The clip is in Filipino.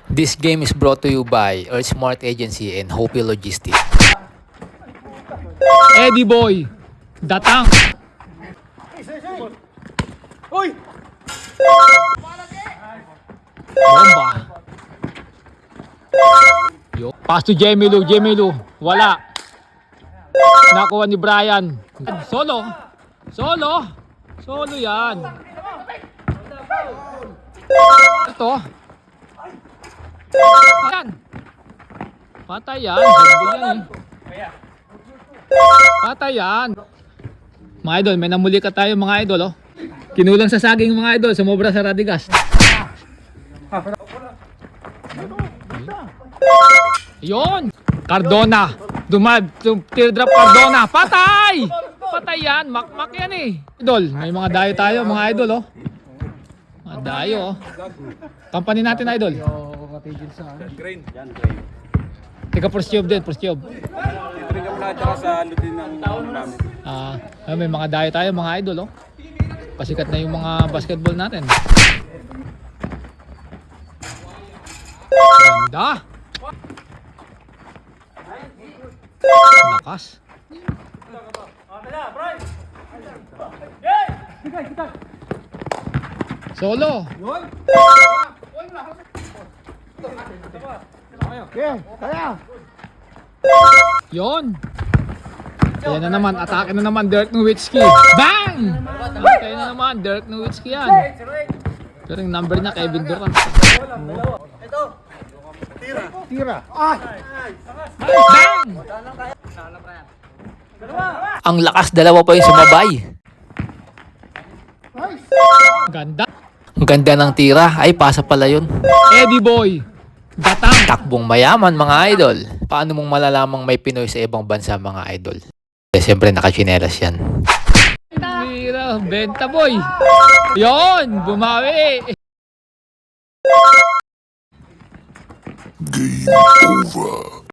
This game is brought to you by Earth Smart Agency and Hopi Logistics. Eddie Boy, Datang. Uy! Bomba. Yo. Pass to Jamie Lu, wala. Nakuha ni Brian. Solo yan. Ito. Ayan. Patay yan. Handball yan eh. Patay yan. Mga idol, may namuli ka tayo mga idol oh. Kinulang sa saging mga idol, sumobra sa Radigas. Yon. Cardona. Teardrop Cardona. Patay! Patay yan. Makmak yan eh. Idol, may mga dayo tayo mga idol oh. Mga dayo oh. Company natin idol. Grain. Teka, first job din, first job. Titring ka pala tsaka sa lutin ng namin. May mga dayo tayo mga idol oh. Pasikat na yung mga basketball natin. Ganda. Lakas. Solo. Yon. Kaya na naman, atake na naman Dirk Nowitzki. Bang! Kaya na naman, Dirk Nowitzki yan. Pero yung number niya, Kevin Durant. Tira. Bang! Ang lakas, dalawa pa yung sumabay. Ganda. Ang ganda ng tira. Ay, pasa pala yun. Eddie Boy, Datang. Takbong mayaman mga idol. Paano mong malalamang may Pinoy sa ibang bansa mga idol? Siyempre nakachinelas yan. Tira, benta boy. Yon, bumawi. Game over.